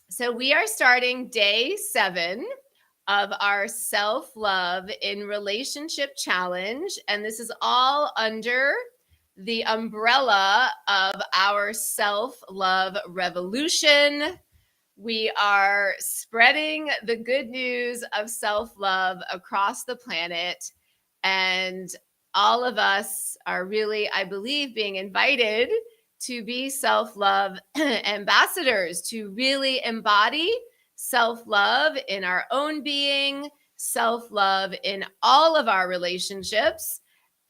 So we are starting day 7 of our self-love in relationship challenge. And this is all under the umbrella of our self-love revolution. We are spreading the good news of self-love across the planet. And all of us are really, I believe, being invited to be self-love ambassadors, to really embody self-love in our own being, self-love in all of our relationships,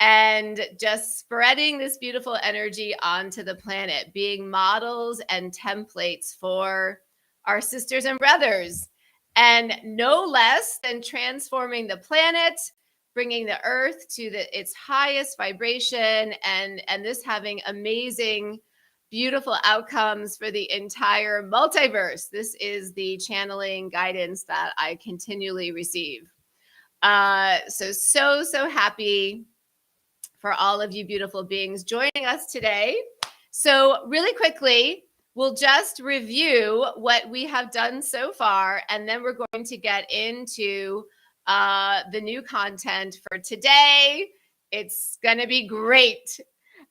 and just spreading this beautiful energy onto the planet, being models and templates for our sisters and brothers, and no less than transforming the planet, bringing the earth to its highest vibration, and this having amazing, beautiful outcomes for the entire multiverse. This is the channeling guidance that I continually receive. So happy for all of you beautiful beings joining us today. So really quickly, we'll just review what we have done so far, and then we're going to get into the new content for today. It's going to be great.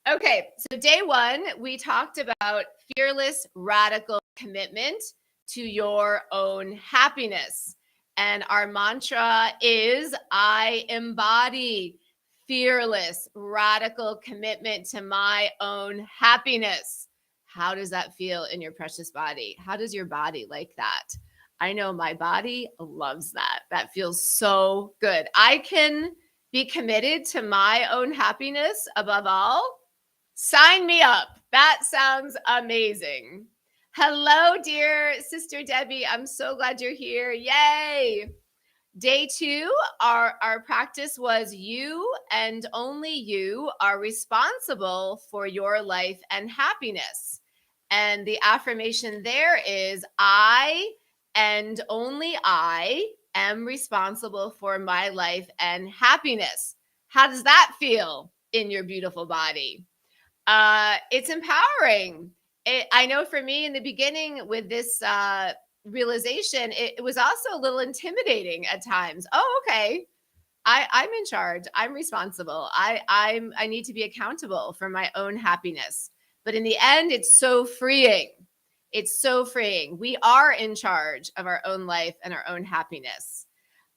Okay, so day 1, we talked about fearless, radical commitment to your own happiness. And our mantra is, I embody fearless, radical commitment to my own happiness. How does that feel in your precious body? How does your body like that? I know my body loves that. That feels so good. I can be committed to my own happiness above all. Sign me up. That sounds amazing. Hello, dear Sister Debbie. I'm so glad you're here. Yay. Day 2, our practice was you and only you are responsible for your life and happiness. And the affirmation there is, I and only I am responsible for my life and happiness. How does that feel in your beautiful body? It's empowering. I know for me in the beginning with this realization, it was also a little intimidating at times. Oh, okay. I'm in charge. I'm responsible. I need to be accountable for my own happiness. But in the end, it's so freeing. It's so freeing. We are in charge of our own life and our own happiness.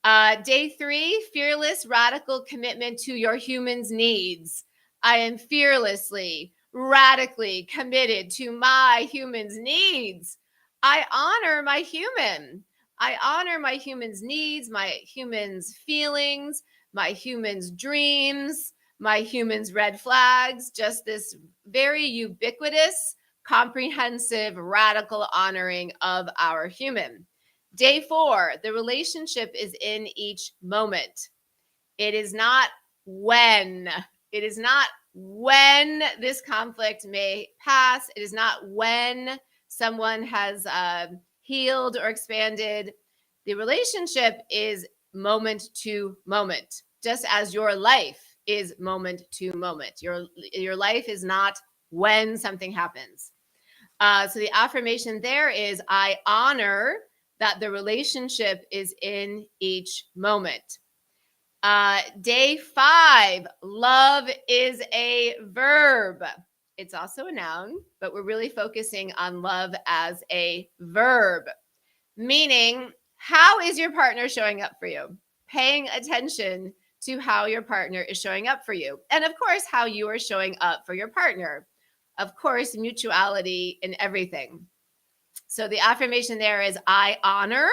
Day 3, fearless, radical commitment to your human's needs. I am fearlessly, radically committed to my human's needs. I honor my human. I honor my human's needs, my human's feelings, my human's dreams, my human's red flags, just this very ubiquitous, comprehensive, radical honoring of our human. Day 4, the relationship is in each moment. It is not when. It is not when this conflict may pass. It is not when someone has healed or expanded. The relationship is moment to moment, just as your life is moment to moment. Your life is not when something happens. So the affirmation there is, I honor that the relationship is in each moment. Day 5, love is a verb. It's also a noun, but we're really focusing on love as a verb, meaning how is your partner showing up for you? Paying attention to how your partner is showing up for you. And of course, how you are showing up for your partner. Of course, mutuality in everything. So the affirmation there is, I honor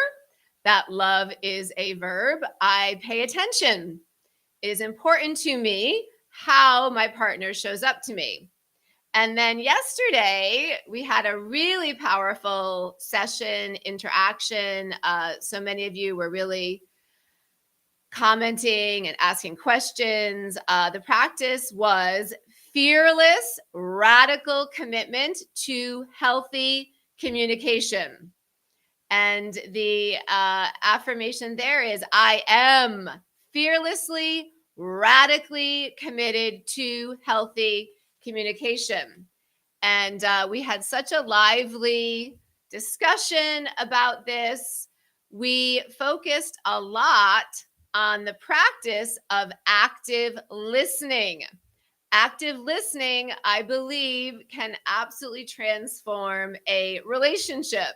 that love is a verb. I pay attention. It is important to me how my partner shows up to me. And then yesterday, we had a really powerful session, interaction. So many of you were really commenting and asking questions. The practice was fearless, radical commitment to healthy communication. And the affirmation there is, I am fearlessly, radically committed to healthy communication. And we had such a lively discussion about this, we focused a lot on the practice of active listening. Active listening, I believe, can absolutely transform a relationship.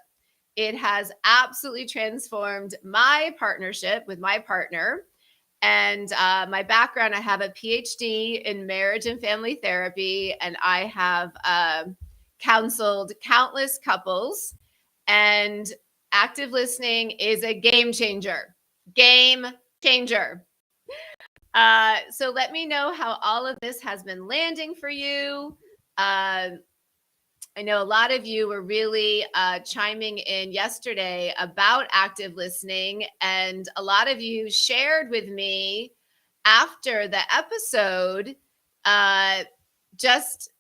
It has absolutely transformed my partnership with my partner. And my background, I have a PhD in marriage and family therapy, and I have counseled countless couples. And active listening is a game changer. Game changer. So let me know how all of this has been landing for you. I know a lot of you were really chiming in yesterday about active listening, and a lot of you shared with me after the episode just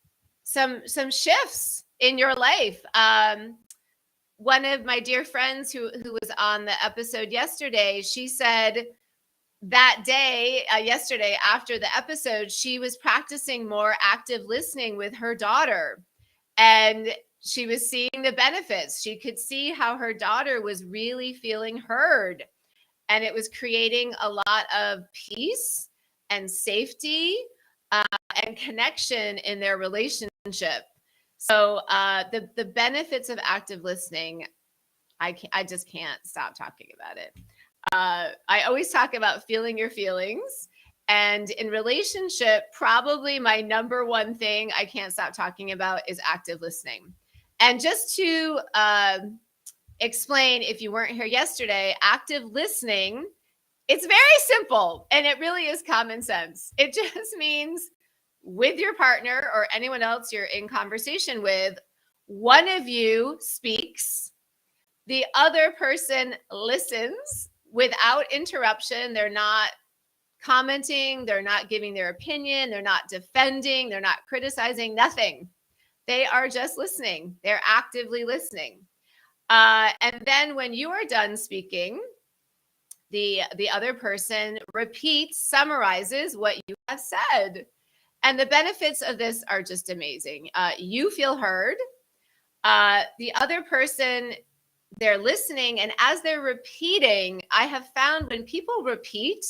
some shifts in your life. One of my dear friends who was on the episode yesterday, she said that day, yesterday after the episode, she was practicing more active listening with her daughter. And she was seeing the benefits. She could see how her daughter was really feeling heard. And it was creating a lot of peace and safety and connection in their relationship. So the benefits of active listening, I just can't stop talking about it. I always talk about feeling your feelings. And in relationship, probably my number one thing I can't stop talking about is active listening. And just to explain, if you weren't here yesterday, active listening, it's very simple and it really is common sense. It just means with your partner or anyone else you're in conversation with, one of you speaks, the other person listens without interruption. They're not commenting, they're not giving their opinion, they're not defending, they're not criticizing, nothing. They are just listening. They're actively listening. And then when you are done speaking, the other person repeats, summarizes what you have said. And the benefits of this are just amazing. You feel heard. The other person, they're listening. And as they're repeating, I have found when people repeat,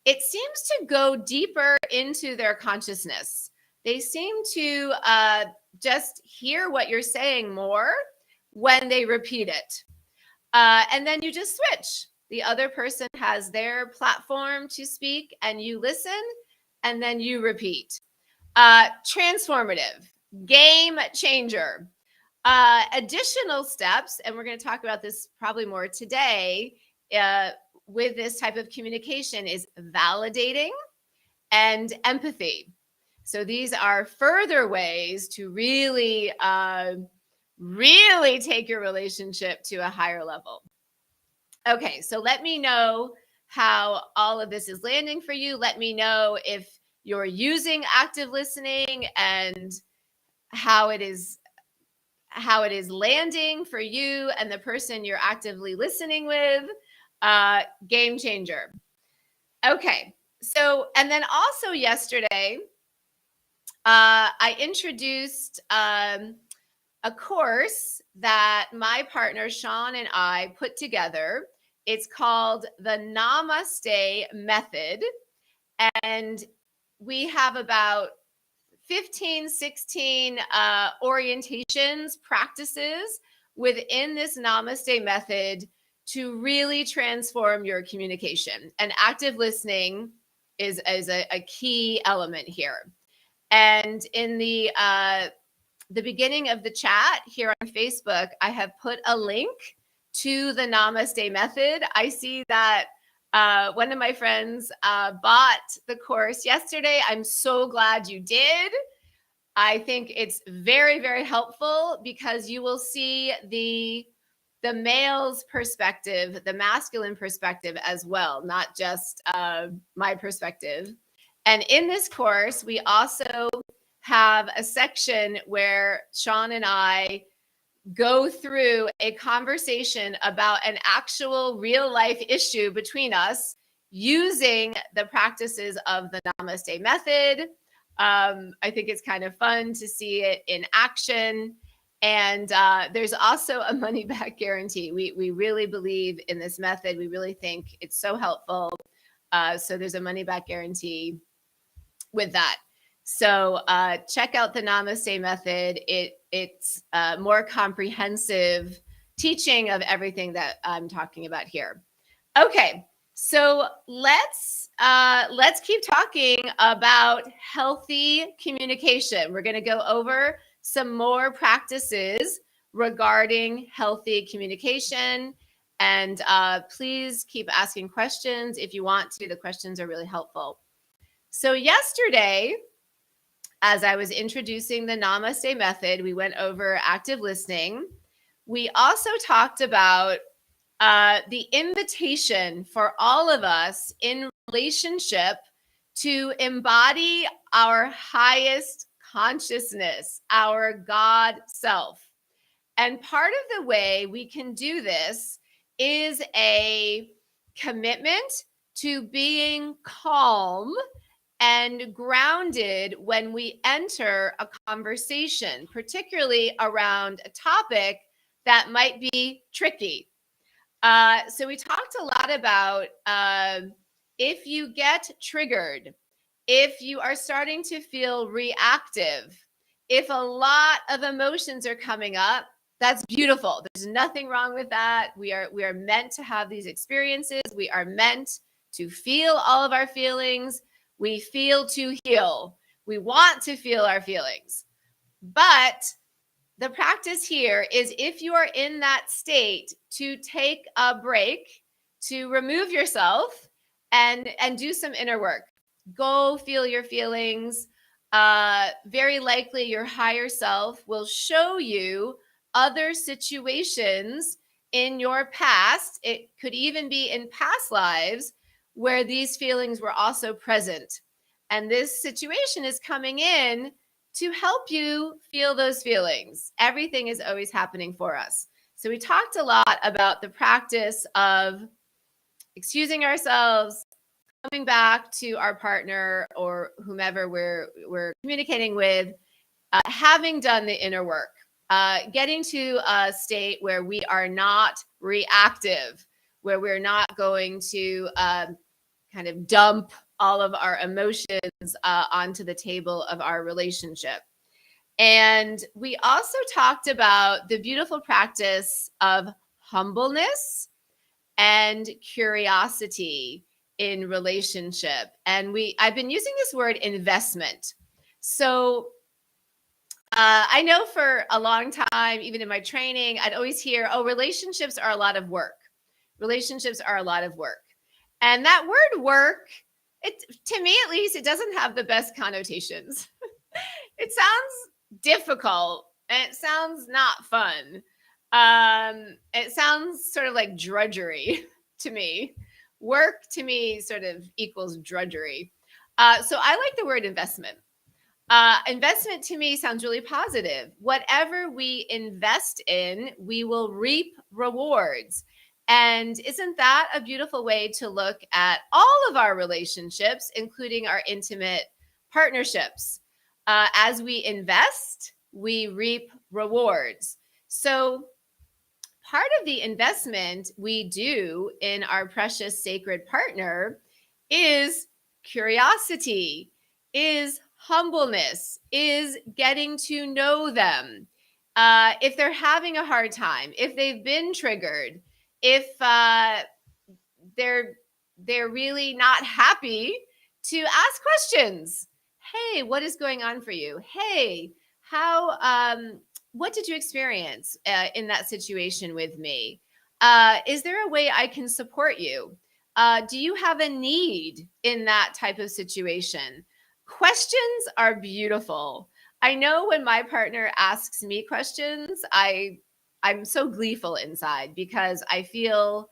it seems to go deeper into their consciousness. They seem to just hear what you're saying more when they repeat it. And then you just switch. The other person has their platform to speak and you listen and then you repeat. Transformative, game changer. Additional steps, and we're going to talk about this probably more today, with this type of communication is validating and empathy. So these are further ways to really, really take your relationship to a higher level. Okay, so let me know how all of this is landing for you. Let me know if you're using active listening and how it is landing for you and the person you're actively listening with. Game changer. Okay. So, and then also yesterday, I introduced a course that my partner, Sean, and I put together. It's called the Namaste Method. And we have about 15, 16 orientations, practices within this Namaste method to really transform your communication. And active listening is a key element here. And in the beginning of the chat here on Facebook, I have put a link to the Namaste method. I see that one of my friends bought the course yesterday. I'm so glad you did. I think it's very, very helpful because you will see the male's perspective, the masculine perspective as well, not just my perspective. And in this course, we also have a section where Sean and I go through a conversation about an actual real life issue between us using the practices of the Namaste method. I think it's kind of fun to see it in action. And there's also a money back guarantee. We really believe in this method. We really think it's so helpful. So there's a money back guarantee with that. So check out the Namaste method. It's more comprehensive teaching of everything that I'm talking about here. Okay, so let's keep talking about healthy communication. We're going to go over some more practices regarding healthy communication, and please keep asking questions if you want to. The questions are really helpful. So yesterday, as I was introducing the Namaste method, we went over active listening. We also talked about the invitation for all of us in relationship to embody our highest consciousness, our God self. And part of the way we can do this is a commitment to being calm and grounded when we enter a conversation, particularly around a topic that might be tricky. So we talked a lot about if you get triggered, if you are starting to feel reactive, if a lot of emotions are coming up, that's beautiful. There's nothing wrong with that. We are meant to have these experiences. We are meant to feel all of our feelings. We feel to heal. We want to feel our feelings. But the practice here is if you are in that state, to take a break, to remove yourself and do some inner work. Go feel your feelings. Very likely your higher self will show you other situations in your past. It could even be in past lives where these feelings were also present. And this situation is coming in to help you feel those feelings. Everything is always happening for us. So we talked a lot about the practice of excusing ourselves, coming back to our partner or whomever we're communicating with, having done the inner work, getting to a state where we are not reactive, where we're not going to kind of dump all of our emotions onto the table of our relationship. And we also talked about the beautiful practice of humbleness and curiosity in relationship. And I've been using this word investment. So I know for a long time, even in my training, I'd always hear, oh, relationships are a lot of work. Relationships are a lot of work. And that word work, to me at least, it doesn't have the best connotations. It sounds difficult and it sounds not fun. It sounds sort of like drudgery to me. Work to me sort of equals drudgery. So I like the word investment. Investment to me sounds really positive. Whatever we invest in, we will reap rewards. And isn't that a beautiful way to look at all of our relationships, including our intimate partnerships? As we invest, we reap rewards. So part of the investment we do in our precious sacred partner is curiosity, is humbleness, is getting to know them. If they're having a hard time, if they've been triggered, if they're really not happy, to ask questions. Hey, what is going on for you? Hey, what did you experience in that situation with me? Is there a way I can support you? Do you have a need in that type of situation? Questions are beautiful. I know when my partner asks me questions, I'm so gleeful inside because I feel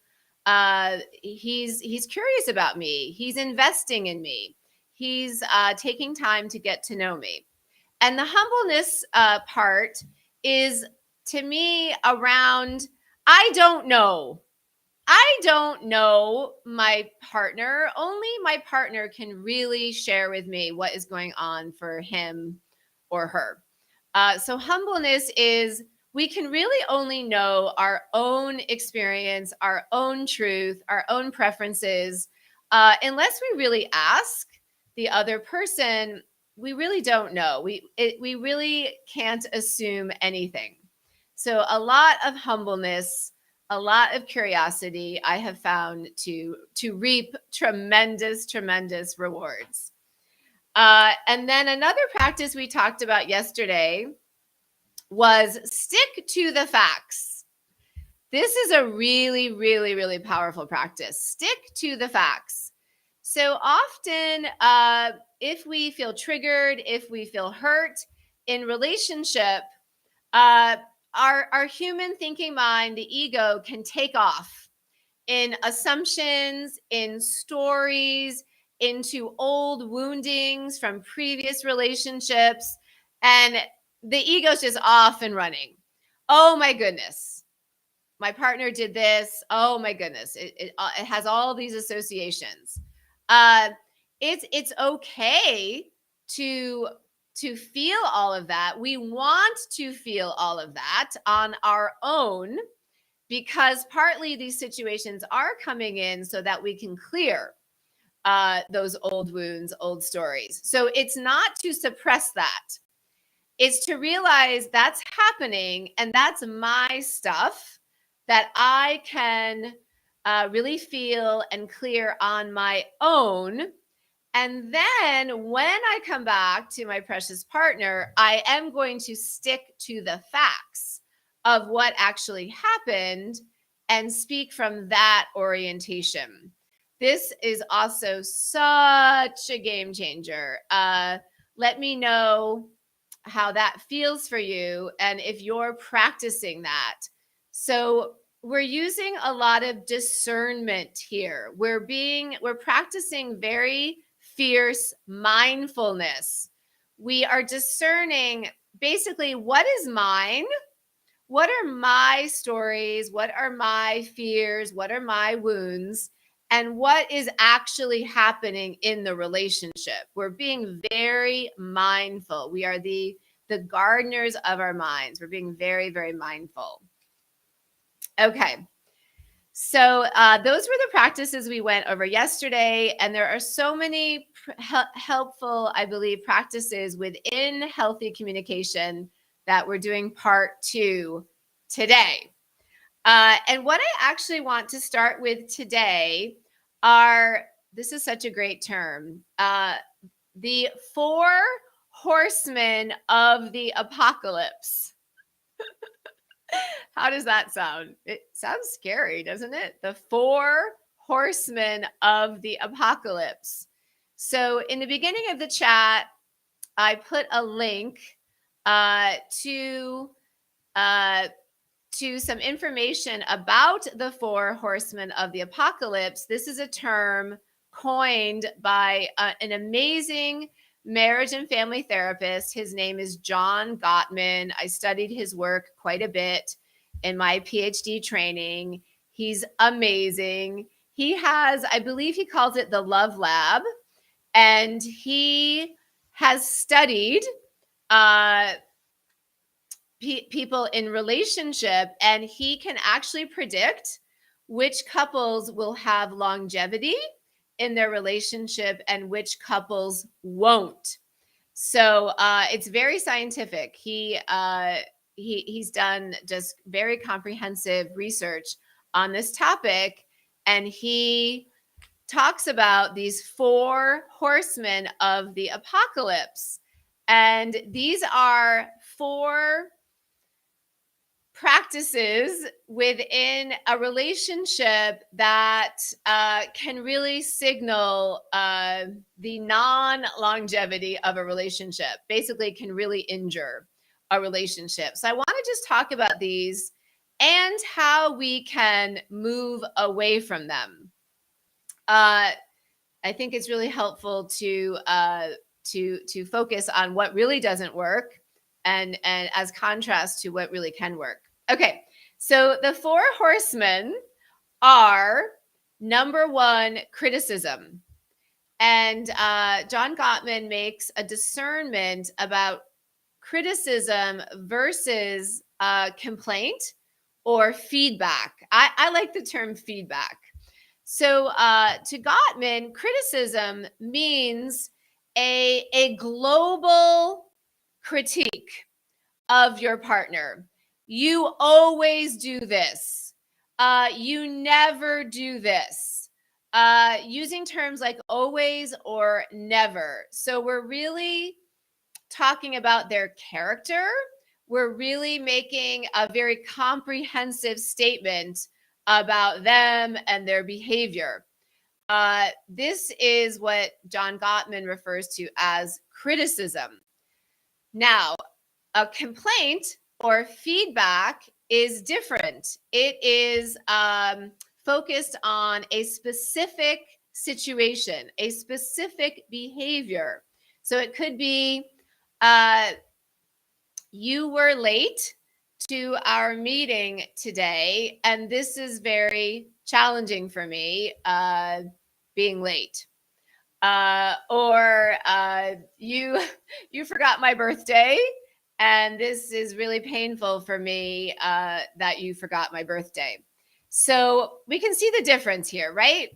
he's curious about me. He's investing in me. He's taking time to get to know me. And the humbleness part is, to me, around, I don't know. I don't know my partner. Only my partner can really share with me what is going on for him or her. So humbleness is we can really only know our own experience, our own truth, our own preferences, unless we really ask the other person. We really don't know. We really can't assume anything. So a lot of humbleness, a lot of curiosity, I have found to reap tremendous rewards. And then another practice we talked about yesterday was stick to the facts. This is a really powerful practice. Stick to the facts. So often, if we feel triggered, if we feel hurt in relationship, uh, our human thinking mind, the ego, can take off in assumptions, in stories, into old woundings from previous relationships. And the ego's just off and running. Oh my goodness, my partner did this. Oh my goodness, it has all these associations. Uh, it's okay to feel all of that. We want to feel all of that on our own, because partly these situations are coming in so that we can clear those old wounds, old stories. So it's not to suppress that. It's to realize that's happening and that's my stuff that I can really feel and clear on my own. And then when I come back to my precious partner, I am going to stick to the facts of what actually happened and speak from that orientation. This is also such a game changer. Let me know how that feels for you and if you're practicing that. So we're using a lot of discernment here. We're practicing very fierce mindfulness. We are discerning basically what is mine, what are my stories, what are my fears, what are my wounds, and what is actually happening in the relationship. We're being very mindful. We are the gardeners of our minds. We're being very mindful. Okay. So those were the practices we went over yesterday, and there are so many helpful, I believe, practices within healthy communication that we're doing part 2 today. And what I actually want to start with today are, this is such a great term, the 4 horsemen of the apocalypse. How does that sound? It sounds scary, doesn't it? The 4 horsemen of the apocalypse. So in the beginning of the chat, I put a link to some information about the 4 horsemen of the apocalypse. This is a term coined by an amazing marriage and family therapist. His name is John Gottman. I studied his work quite a bit in my PhD training. He's amazing. He has, I believe he calls it the Love Lab, and he has studied people in relationship, and he can actually predict which couples will have longevity in their relationship and which couples won't. So it's very scientific. He's done just very comprehensive research on this topic, and he talks about these 4 horsemen of the apocalypse. And these are 4 practices within a relationship that can really signal the non-longevity of a relationship, basically can really injure a relationship. So I want to just talk about these and how we can move away from them. I think it's really helpful to focus on what really doesn't work and as contrast to what really can work. Okay, so the 4 horsemen are, number 1, criticism. And John Gottman makes a discernment about criticism versus complaint or feedback. I like the term feedback. So to Gottman, criticism means a global critique of your partner. You always do this. You never do this. Using terms like always or never. So we're really talking about their character. We're really making a very comprehensive statement about them and their behavior. This is what John Gottman refers to as criticism. Now, a complaint or feedback is different. It is focused on a specific situation, a specific behavior. So it could be you were late to our meeting today, and this is very challenging for me, being late. Or you forgot my birthday, and this is really painful for me that you forgot my birthday. So we can see the difference here, right?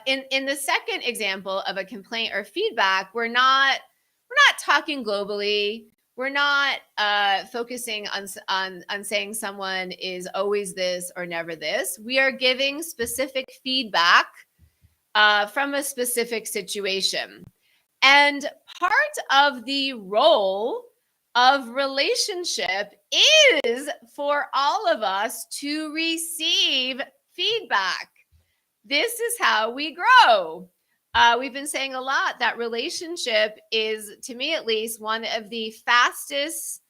In the second example of a complaint or feedback, we're not talking globally. We're not focusing on saying someone is always this or never this. We are giving specific feedback from a specific situation. And part of the role of relationship is for all of us to receive feedback. This is how we grow. We've been saying a lot that relationship is, to me at least, one of the fastest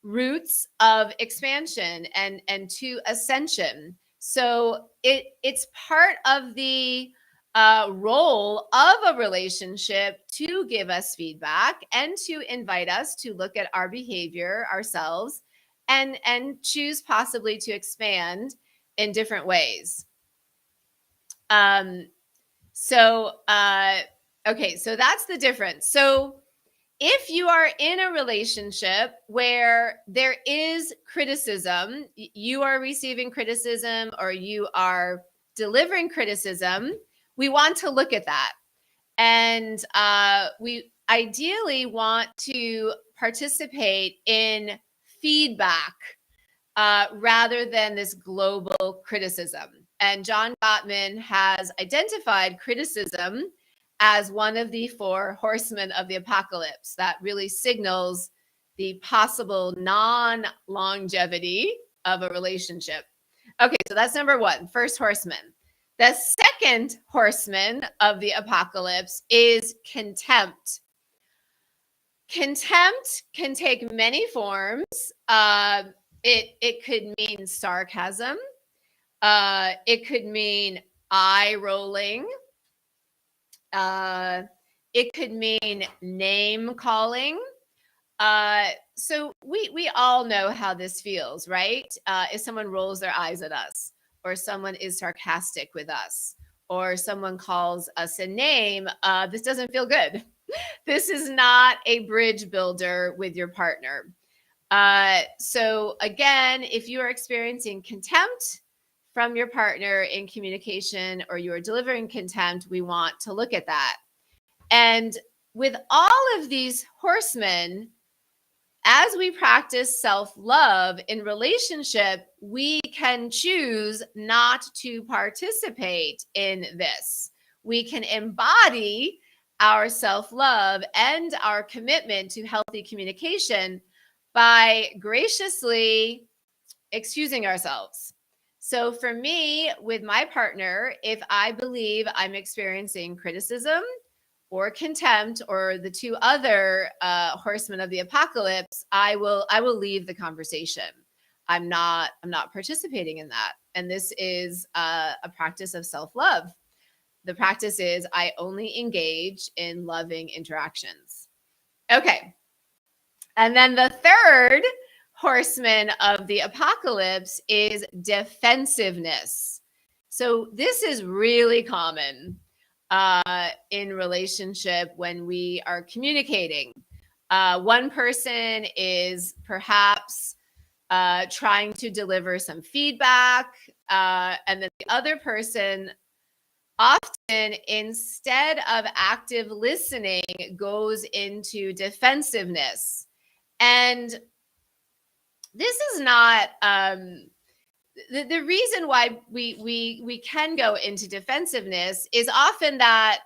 routes of expansion and to ascension. So it's part of the role of a relationship to give us feedback and to invite us to look at our behavior ourselves and choose possibly to expand in different ways. Okay, so that's the difference. So if you are in a relationship where there is criticism, you are receiving criticism or you are delivering criticism, we want to look at that. And we ideally want to participate in feedback rather than this global criticism. And John Gottman has identified criticism as one of the 4 horsemen of the apocalypse that really signals the possible non-longevity of a relationship. Okay, so that's number 1, first horseman. The second horseman of the apocalypse is contempt. Contempt can take many forms. It could mean sarcasm. It could mean eye rolling. It could mean name calling. So we all know how this feels, right? If someone rolls their eyes at us, or someone is sarcastic with us, or someone calls us a name, this doesn't feel good. This is not a bridge builder with your partner. So again, if you are experiencing contempt from your partner in communication, or you are delivering contempt, we want to look at that. And with all of these horsemen, as we practice self-love in relationship, we can choose not to participate in this. We can embody our self-love and our commitment to healthy communication by graciously excusing ourselves. So for me, with my partner, if I believe I'm experiencing criticism or contempt or the 2 other horsemen of the apocalypse, I will leave the conversation. I'm not participating in that. And this is a practice of self-love. The practice is I only engage in loving interactions. Okay. And then the third horseman of the apocalypse is defensiveness. So this is really common in relationship when we are communicating. One person is perhaps trying to deliver some feedback. And then the other person often, instead of active listening, goes into defensiveness. And this is not the reason why we can go into defensiveness is often that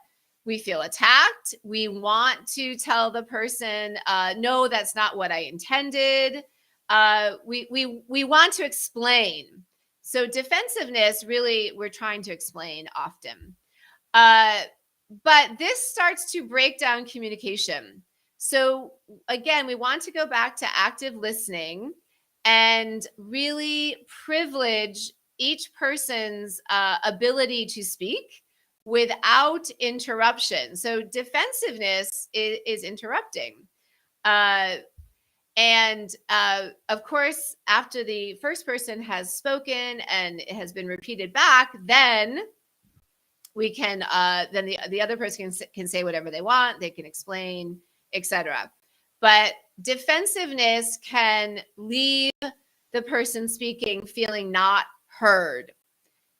we feel attacked. We want to tell the person, no, that's not what I intended. We want to explain. So defensiveness, really, we're trying to explain often. But this starts to break down communication. So again, we want to go back to active listening and really privilege each person's ability to speak without interruption. So defensiveness is interrupting. And of course, after the first person has spoken and it has been repeated back, then we can then the other person can say whatever they want, they can explain, etc. But defensiveness can leave the person speaking feeling not heard.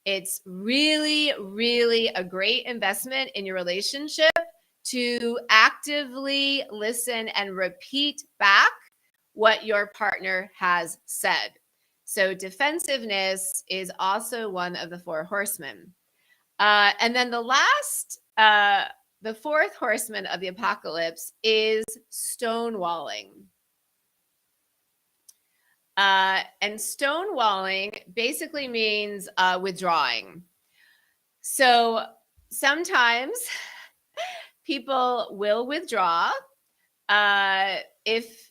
It's really, really a great investment in your relationship to actively listen and repeat back what your partner has said. So defensiveness is also one of the four horsemen. And then the last, the fourth horseman of the apocalypse is stonewalling. And stonewalling basically means withdrawing. So sometimes people will withdraw if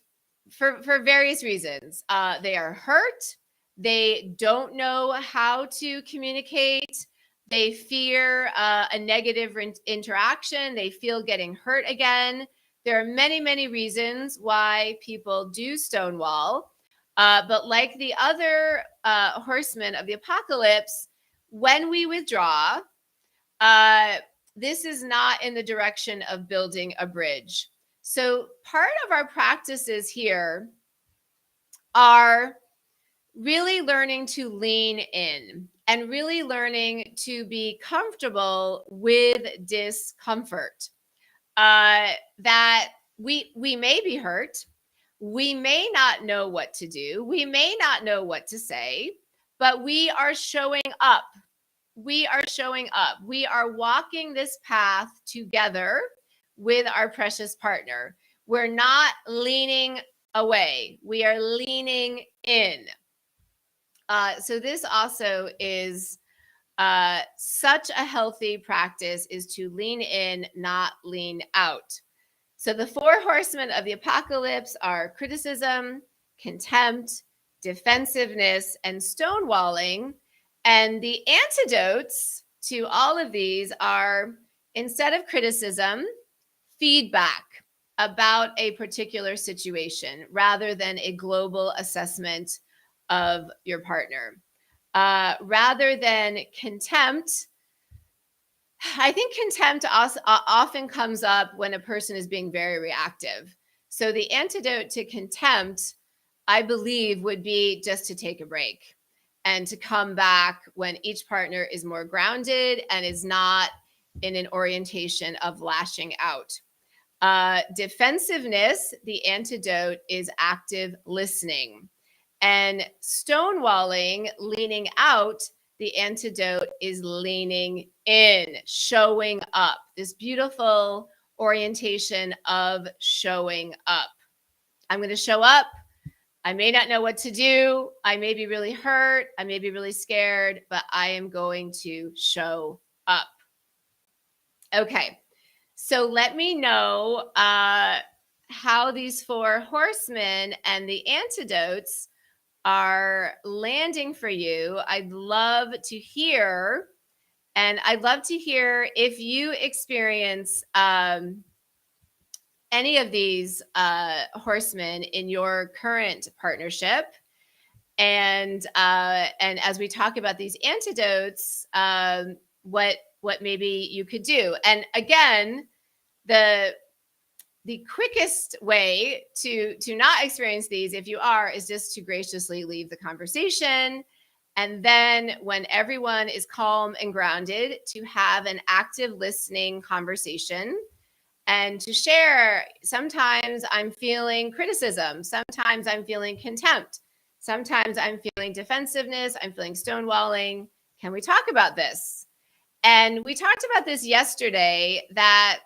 for various reasons. They are hurt. They don't know how to communicate. They fear a negative interaction. They feel getting hurt again. There are many, many reasons why people do stonewall. But like the other horsemen of the apocalypse, when we withdraw, this is not in the direction of building a bridge. So part of our practices here are really learning to lean in and really learning to be comfortable with discomfort. That we may be hurt. We may not know what to do. We may not know what to say, but we are showing up. We are showing up. We are walking this path together with our precious partner. We're not leaning away. We are leaning in. So this also is such a healthy practice, is to lean in, not lean out. So the four horsemen of the apocalypse are criticism, contempt, defensiveness, and stonewalling. And the antidotes to all of these are, instead of criticism, feedback about a particular situation rather than a global assessment of your partner. Rather than contempt, I think contempt also often comes up when a person is being very reactive. So the antidote to contempt, I believe, would be just to take a break and to come back when each partner is more grounded and is not in an orientation of lashing out. Defensiveness, the antidote is active listening. And stonewalling, leaning out, the antidote is leaning in, showing up. This beautiful orientation of showing up. I'm going to show up. I may not know what to do. I may be really hurt. I may be really scared, but I am going to show up. Okay. So let me know how these four horsemen and the antidotes are landing for you. I'd love to hear, and I'd love to hear if you experience any of these horsemen in your current partnership. And as we talk about these antidotes, what maybe you could do. And again, the the quickest way to not experience these, if you are, is just to graciously leave the conversation. And then when everyone is calm and grounded, to have an active listening conversation and to share. Sometimes I'm feeling criticism. Sometimes I'm feeling contempt. Sometimes I'm feeling defensiveness. I'm feeling stonewalling. Can we talk about this? And we talked about this yesterday, that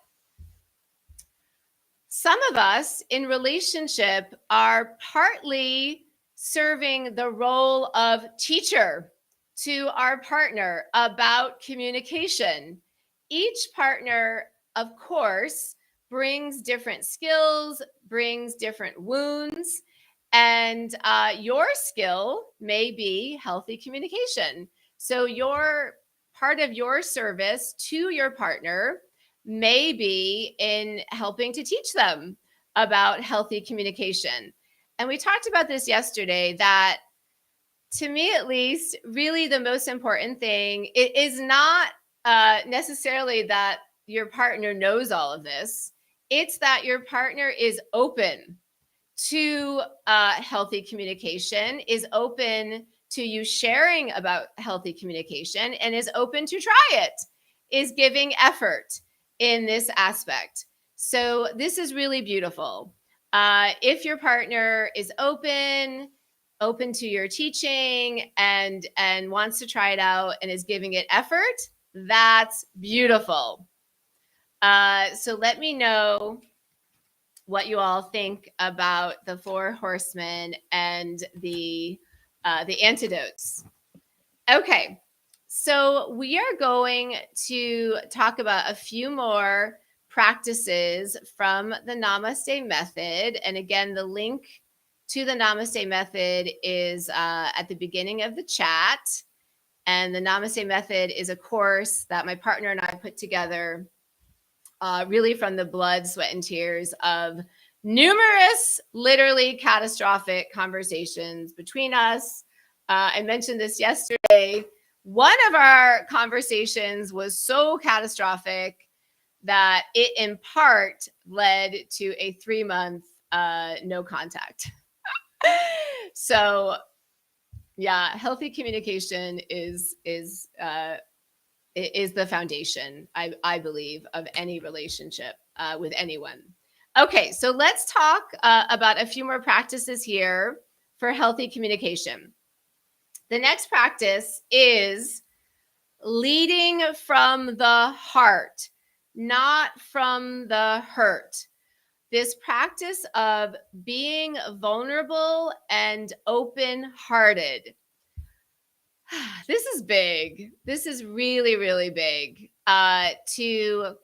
some of us in relationship are partly serving the role of teacher to our partner about communication. Each partner, of course, brings different skills, brings different wounds, and your skill may be healthy communication. So your part of your service to your partner may be in helping to teach them about healthy communication. And we talked about this yesterday, that to me, at least, really the most important thing, it is not necessarily that your partner knows all of this. It's that your partner is open to healthy communication, is open to you sharing about healthy communication, and is open to try it, is giving effort in this aspect. So this is really beautiful. If your partner is open to your teaching and wants to try it out and is giving it effort, that's beautiful. So let me know what you all think about the 4 horsemen and the antidotes. Okay, so we are going to talk about a few more practices from the Namaste Method. And again, the link to the Namaste Method is at the beginning of the chat. And the Namaste Method is a course that my partner and I put together, really from the blood, sweat, and tears of numerous, literally catastrophic conversations between us. I mentioned this yesterday. One of our conversations was so catastrophic that it in part led to a 3-month no contact. So yeah, healthy communication is the foundation, I believe, of any relationship with anyone. Okay, so let's talk about a few more practices here for healthy communication. The next practice is leading from the heart, not from the hurt. This practice of being vulnerable and open-hearted. This is big. This is really, really big. To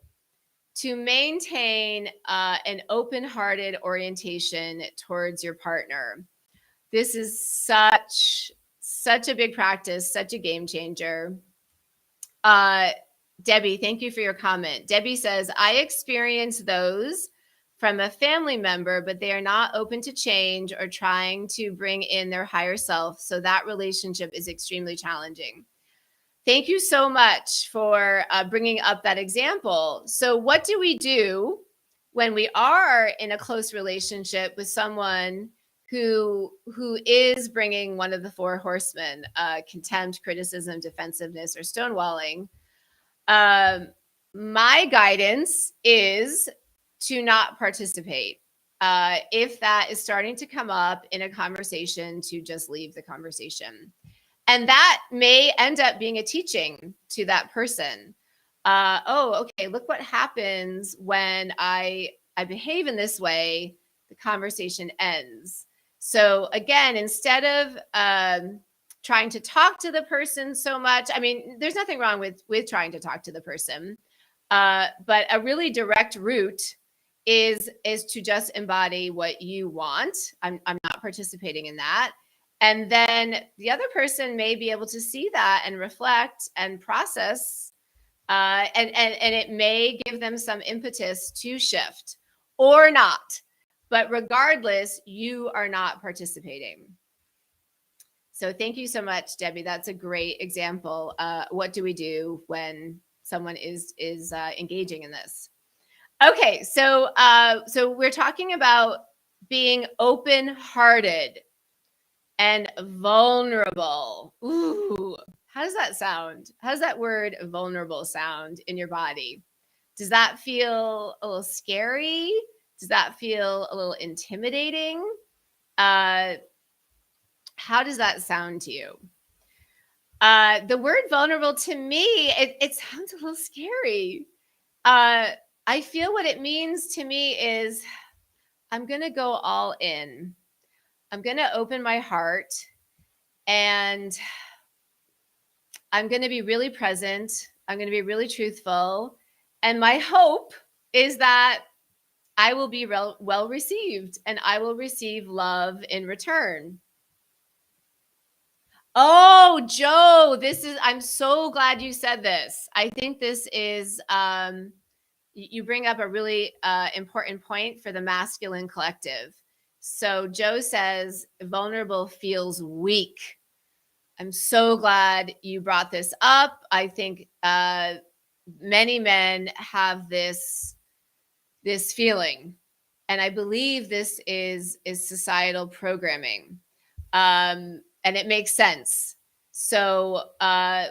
maintain an open-hearted orientation towards your partner. This is such a big practice, such a game changer. Debbie, thank you for your comment. Debbie says, I experience those from a family member, but they are not open to change or trying to bring in their higher self. So that relationship is extremely challenging. Thank you so much for bringing up that example. So what do we do when we are in a close relationship with someone who is bringing one of the 4 horsemen, contempt, criticism, defensiveness, or stonewalling? My guidance is to not participate. If that is starting to come up in a conversation, to just leave the conversation. And that may end up being a teaching to that person. Okay, look what happens when I behave in this way, the conversation ends. So again, instead of trying to talk to the person so much, I mean, there's nothing wrong with trying to talk to the person, but a really direct route is to just embody what you want. I'm not participating in that. And then the other person may be able to see that and reflect and process, and it may give them some impetus to shift or not. But regardless, you are not participating. So thank you so much, Debbie. That's a great example. What do we do when someone is engaging in this? Okay, so so we're talking about being open-hearted and vulnerable. Ooh, how does that sound? How does that word vulnerable sound in your body? Does that feel a little scary? Does that feel a little intimidating? Uh, how does that sound to you? The word vulnerable to me, it sounds a little scary. I feel what it means to me is I'm going to go all in. I'm going to open my heart and I'm going to be really present. I'm going to be really truthful. And my hope is that I will be well received and I will receive love in return. Oh, Joe, I'm so glad you said this. I think this is, you bring up a really important point for the masculine collective. So Joe says, vulnerable feels weak. I'm so glad you brought this up. I think many men have this feeling, and I believe this is societal programming, and it makes sense. So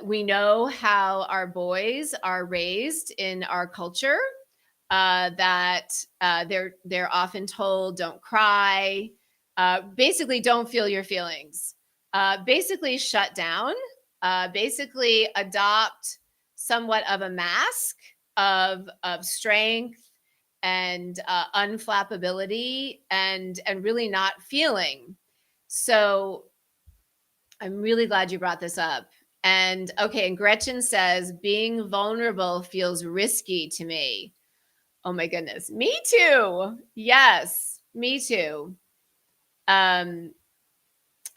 we know how our boys are raised in our culture. That they're often told, "Don't cry," basically, "Don't feel your feelings," basically, "Shut down," basically, adopt somewhat of a mask of strength and unflappability and really not feeling. So I'm really glad you brought this up. And okay, and Gretchen says being vulnerable feels risky to me. Oh my goodness, me too. Yes, me too.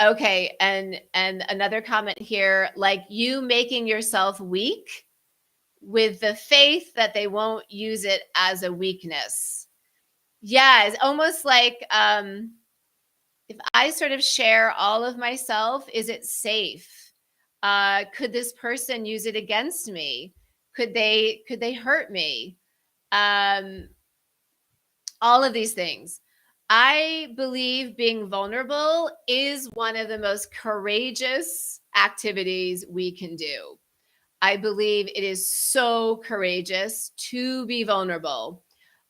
Okay, and another comment here, like you making yourself weak with the faith that they won't use it as a weakness. Yeah, it's almost like if I sort of share all of myself, is it safe? Could this person use it against me? Could they hurt me? All of these things. I believe being vulnerable is one of the most courageous activities we can do. I believe it is so courageous to be vulnerable.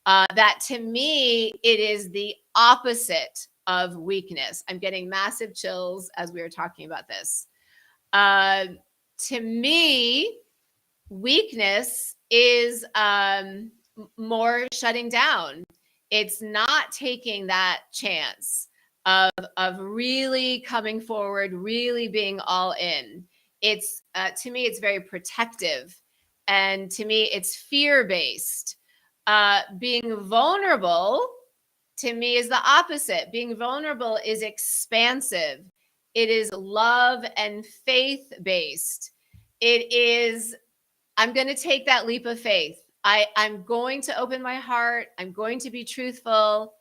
That to me, it is the opposite of weakness. I'm getting massive chills as we were talking about this. To me, weakness is more shutting down. It's not taking that chance of really coming forward, really being all in. It's to me, it's very protective, and to me, it's fear based. Being vulnerable to me is the opposite. Being vulnerable is expansive. It is love and faith based. It is I'm going to take that leap of faith. I'm going to open my heart. I'm going to be truthful.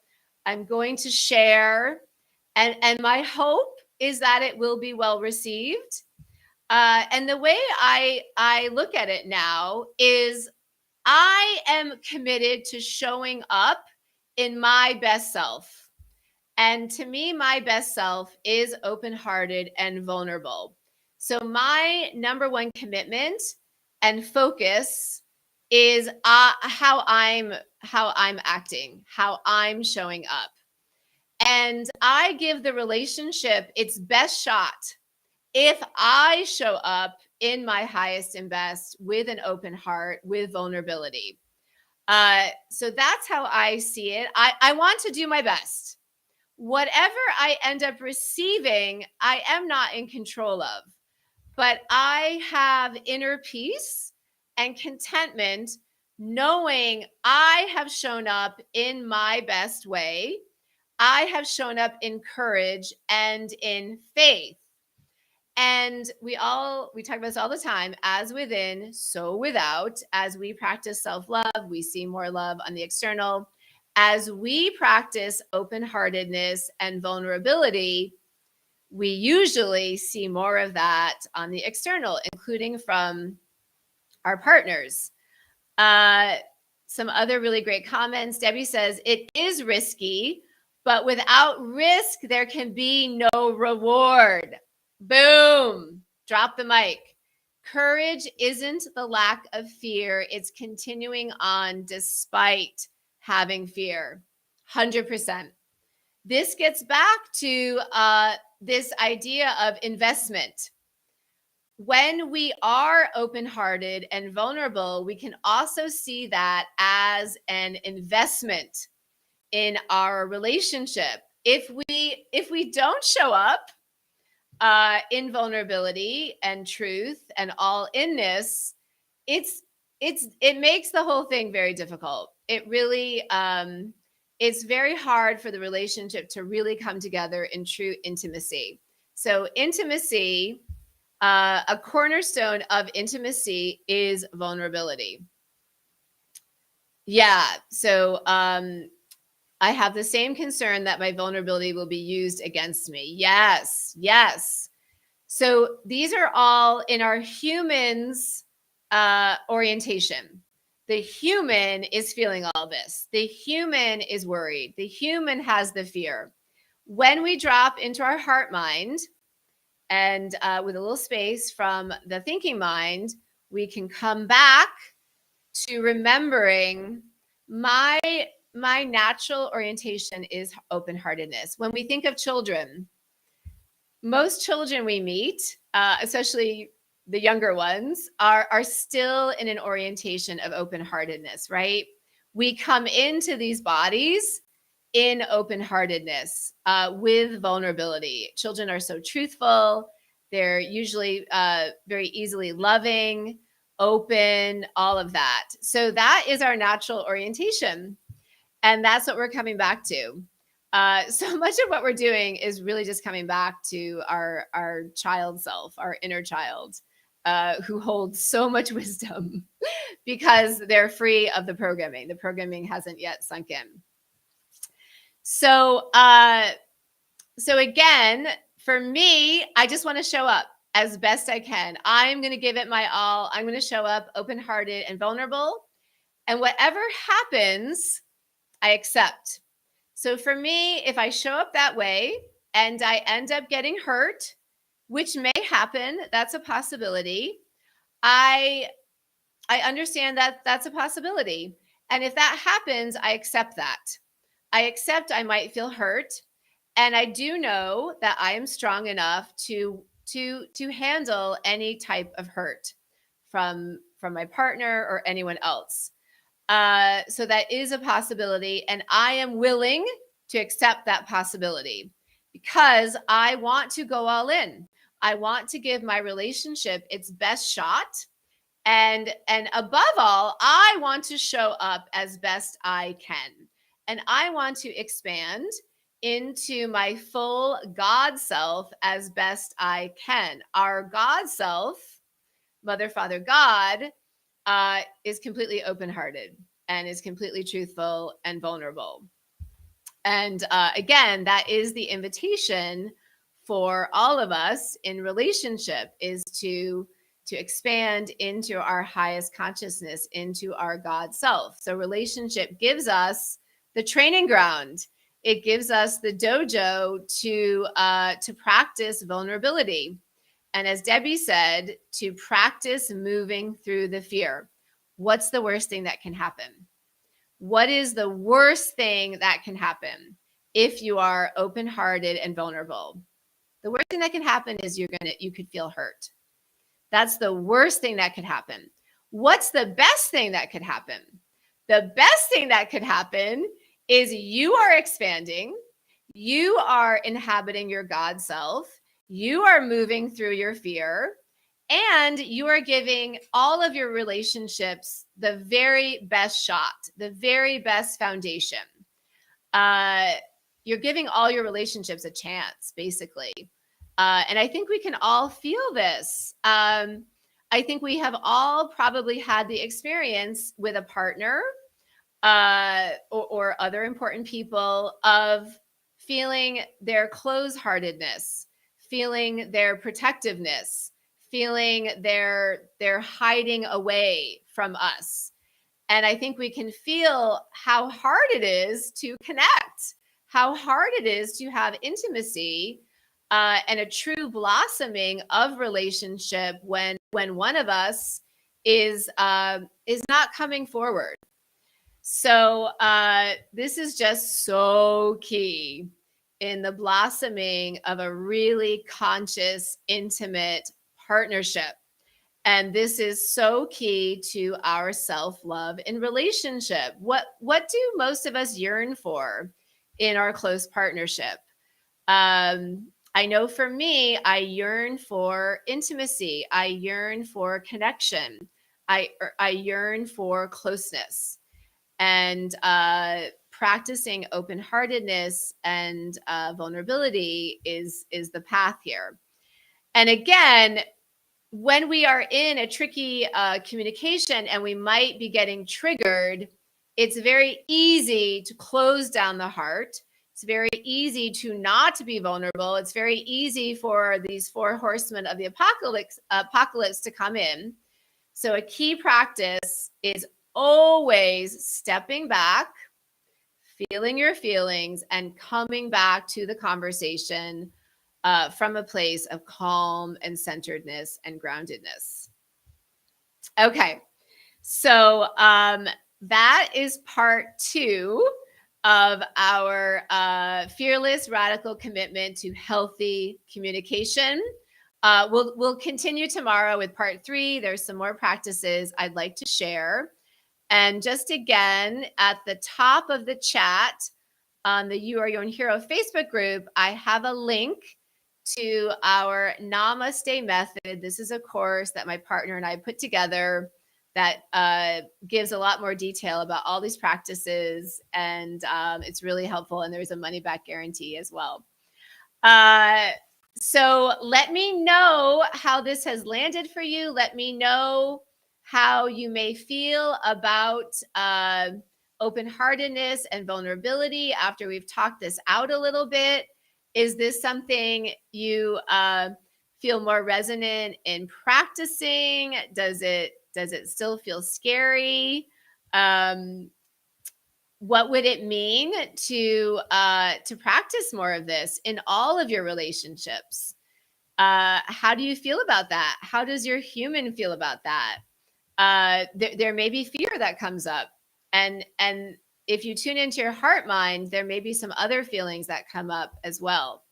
I'm going to share. And my hope is that it will be well received. And the way I look at it now is I am committed to showing up in my best self. And to me, my best self is open-hearted and vulnerable. So my number one commitment and focus is how I'm acting, how I'm showing up. And I give the relationship its best shot if I show up in my highest and best with an open heart, with vulnerability. So that's how I see it. I want to do my best. Whatever I end up receiving, I am not in control of, but I have inner peace and contentment knowing I have shown up in my best way. I have shown up in courage and in faith. And we talk about this all the time, as within, so without. As we practice self-love, we see more love on the external. As we practice open-heartedness and vulnerability, we usually see more of that on the external, including from our partners. some other really great comments. Debbie says, it is risky, but without risk, there can be no reward. Boom. Drop the mic. Courage isn't the lack of fear. It's continuing on despite having fear. 100%. This gets back to this idea of investment. When we are open-hearted and vulnerable, we can also see that as an investment in our relationship. If we don't show up in vulnerability and truth and all inness, it makes the whole thing very difficult. It really it's very hard for the relationship to really come together in true intimacy. So intimacy, a cornerstone of intimacy is vulnerability. Yeah. So I have the same concern that my vulnerability will be used against me. Yes. Yes. So these are all in our humans orientation. The human is feeling all this. The human is worried. The human has the fear. When we drop into our heart mind, and with a little space from the thinking mind, we can come back to remembering my natural orientation is open-heartedness. When we think of children, most children we meet, especially the younger ones, are still in an orientation of open-heartedness, right? We come into these bodies in open-heartedness with vulnerability. Children are so truthful. They're usually very easily loving, open, all of that. So that is our natural orientation. And that's what we're coming back to. So much of what we're doing is really just coming back to our child self, our inner child, who holds so much wisdom because they're free of the programming. The programming hasn't yet sunk in. So, so again, for me, I just want to show up as best I can. I'm going to give it my all. I'm going to show up open-hearted and vulnerable. And whatever happens, I accept. So for me, if I show up that way and I end up getting hurt, which may happen, that's a possibility. I understand that that's a possibility. And if that happens, I accept that. I accept I might feel hurt. And I do know that I am strong enough to handle any type of hurt from my partner or anyone else. So that is a possibility. And I am willing to accept that possibility because I want to go all in. I want to give my relationship its best shot. And above all, I want to show up as best I can. And I want to expand into my full God self as best I can. Our God self, Mother, Father, God, is completely open-hearted and is completely truthful and vulnerable. And again, that is the invitation for all of us in relationship, is to expand into our highest consciousness, into our God self. So relationship gives us the training ground. It gives us the dojo to practice vulnerability. And as Debbie said, to practice moving through the fear. What's the worst thing that can happen? What is the worst thing that can happen if you are open-hearted and vulnerable? The worst thing that can happen is you could feel hurt. That's the worst thing that could happen. What's the best thing that could happen? The best thing that could happen is you are expanding. You are inhabiting your God self. You are moving through your fear, and you are giving all of your relationships the very best shot, the very best foundation. You're giving all your relationships a chance, basically. And I think we can all feel this. I think we have all probably had the experience with a partner or other important people of feeling their close-heartedness, feeling their protectiveness, feeling their hiding away from us. And I think we can feel how hard it is to connect, how hard it is to have intimacy and a true blossoming of relationship when one of us is not coming forward. So this is just so key in the blossoming of a really conscious, intimate partnership. And this is so key to our self-love in relationship. What do most of us yearn for in our close partnership? I know for me, I yearn for intimacy. I yearn for connection. I yearn for closeness. And practicing open-heartedness and vulnerability is the path here. And again, when we are in a tricky communication and we might be getting triggered, it's very easy to close down the heart. It's very easy to not be vulnerable. It's very easy for these four horsemen of the apocalypse to come in. So a key practice is always stepping back, feeling your feelings, and coming back to the conversation from a place of calm and centeredness and groundedness. Okay, so that is part 2 of our fearless radical commitment to healthy communication. We'll continue tomorrow with part 3. There's some more practices I'd like to share. And just again, at the top of the chat on the You Are Your Own Hero Facebook group, I have a link to our Namaste method. This is a course that my partner and I put together that gives a lot more detail about all these practices. And it's really helpful. And there's a money back guarantee as well. So let me know how this has landed for you. Let me know how you may feel about open-heartedness and vulnerability after we've talked this out a little bit. Is this something you feel more resonant in practicing? Does it still feel scary? What would it mean to practice more of this in all of your relationships? How do you feel about that? How does your human feel about that? There may be fear that comes up, and if you tune into your heart mind, there may be some other feelings that come up as well.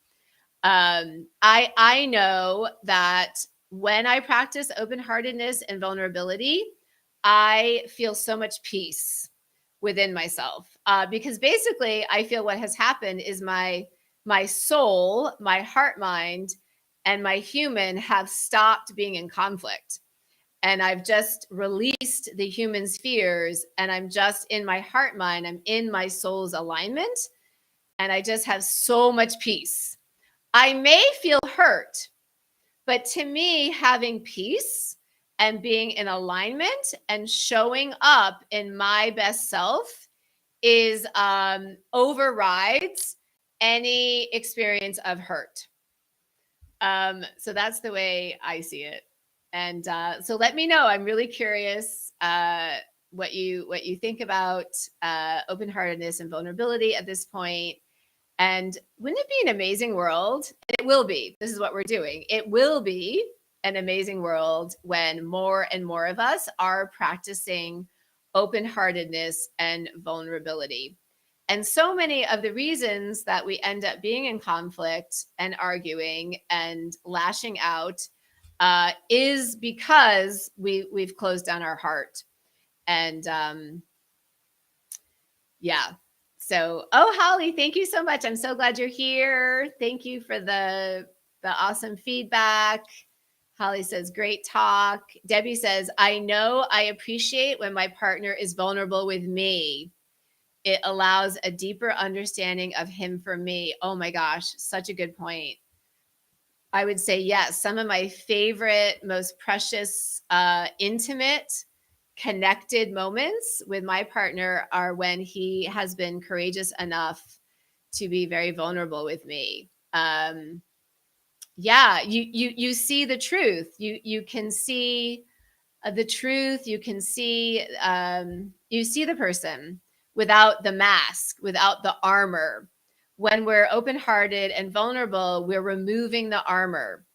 I know that when I practice open-heartedness and vulnerability, I feel so much peace within myself, because basically I feel what has happened is my soul, my heart mind, and my human have stopped being in conflict. And I've just released the human's fears, and I'm just in my heart mind, I'm in my soul's alignment, and I just have so much peace. I may feel hurt, but to me, having peace and being in alignment and showing up in my best self is overrides any experience of hurt. So that's the way I see it. And so let me know. I'm really curious what you think about open-heartedness and vulnerability at this point. And wouldn't it be an amazing world? It will be. This is what we're doing. It will be an amazing world when more and more of us are practicing open-heartedness and vulnerability. And so many of the reasons that we end up being in conflict and arguing and lashing out is because we've closed down our heart. And yeah. So, Holly, thank you so much. I'm so glad you're here. Thank you for the awesome feedback. Holly says, great talk. Debbie says, I know I appreciate when my partner is vulnerable with me. It allows a deeper understanding of him for me. Oh my gosh, such a good point. I would say yes. Some of my favorite, most precious, intimate, connected moments with my partner are when he has been courageous enough to be very vulnerable with me. Yeah, you see the truth. You can see the truth. You can see, you see the person without the mask, without the armor. When we're open-hearted and vulnerable, we're removing the armor.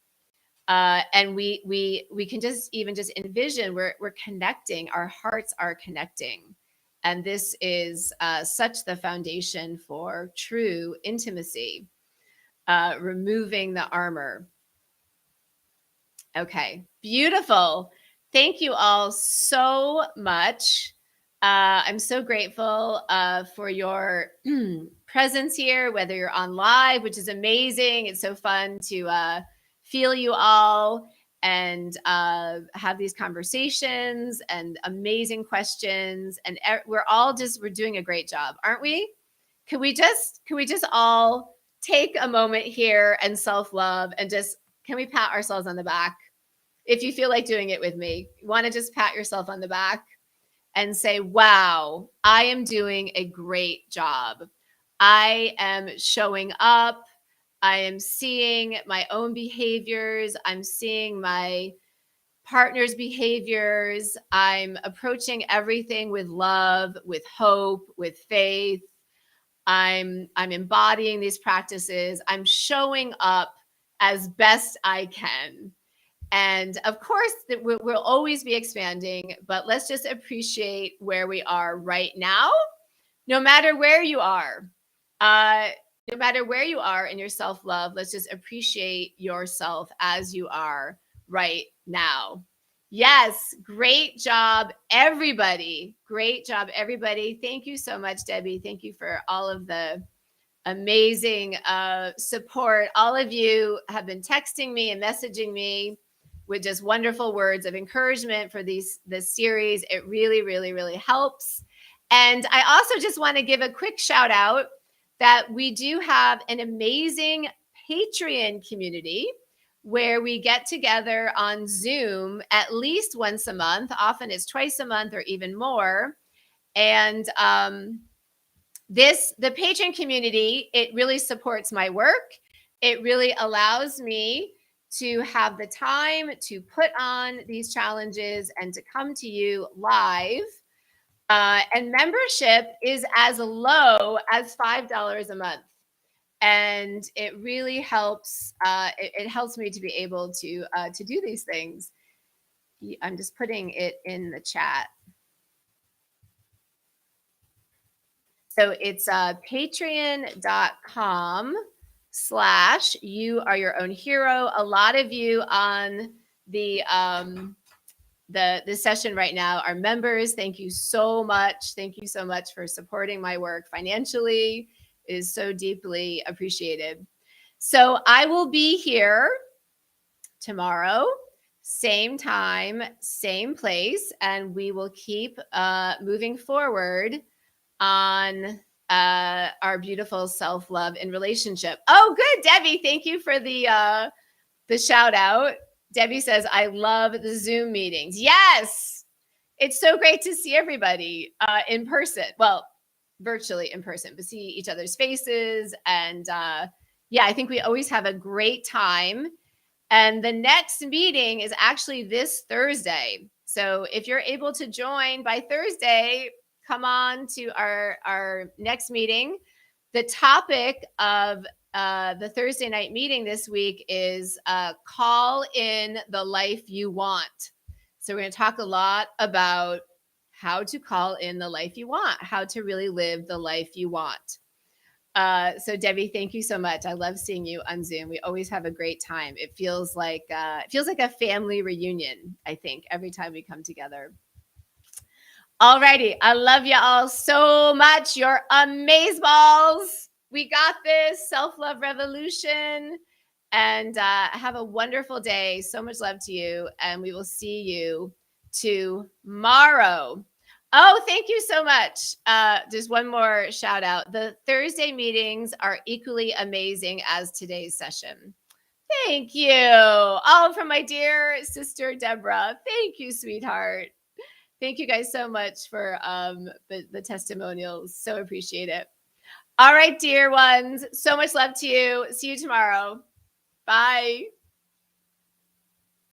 And we can just envision we're connecting. Our hearts are connecting, and this is such the foundation for true intimacy. Removing the armor. Okay, beautiful. Thank you all so much. I'm so grateful for your presence here, whether you're on live, which is amazing. It's so fun to feel you all and have these conversations and amazing questions. And we're doing a great job, aren't we? Can we just all take a moment here and self-love and just, can we pat ourselves on the back? If you feel like doing it with me, you want to just pat yourself on the back and say, wow, I am doing a great job. I am showing up. I am seeing my own behaviors. I'm seeing my partner's behaviors. I'm approaching everything with love, with hope, with faith. I'm embodying these practices. I'm showing up as best I can. And of course, we'll always be expanding, but let's just appreciate where we are right now, no matter where you are. No matter where you are in your self-love, let's just appreciate yourself as you are right now. Yes, great job, everybody. Great job, everybody. Thank you so much, Debbie. Thank you for all of the amazing support. All of you have been texting me and messaging me with just wonderful words of encouragement for this series. It really, really, really helps. And I also just want to give a quick shout out that we do have an amazing Patreon community where we get together on Zoom at least once a month. Often it's twice a month or even more. And the Patreon community, it really supports my work. It really allows me to have the time to put on these challenges and to come to you live. And membership is as low as $5 a month. And it really helps. It helps me to be able to do these things. I'm just putting it in the chat. So it's patreon.com/you are your own hero. A lot of you on the session right now are members. Thank you so much. Thank you so much for supporting my work financially. It is so deeply appreciated. So I will be here tomorrow, same time, same place, and we will keep moving forward on our beautiful self-love and relationship. Oh, good, Debbie. Thank you for the shout out. Debbie says, I love the Zoom meetings. Yes, it's so great to see everybody in person. Well, virtually in person, but see each other's faces. And yeah, I think we always have a great time. And the next meeting is actually this Thursday. So if you're able to join by Thursday, come on to our next meeting. The topic of the Thursday night meeting this week is call in the life you want. So we're going to talk a lot about how to call in the life you want, how to really live the life you want. So Debbie, thank you so much. I love seeing you on Zoom. We always have a great time. It feels like a family reunion, I think, every time we come together. Alrighty, I love you all so much. You're amazeballs. We got this self-love revolution, and have a wonderful day. So much love to you, and we will see you tomorrow. Oh, thank you so much. Just one more shout out. The Thursday meetings are equally amazing as today's session. Thank you. All from my dear sister, Deborah. Thank you, sweetheart. Thank you guys so much for the testimonials. So appreciate it. All right, dear ones. So much love to you. See you tomorrow. Bye.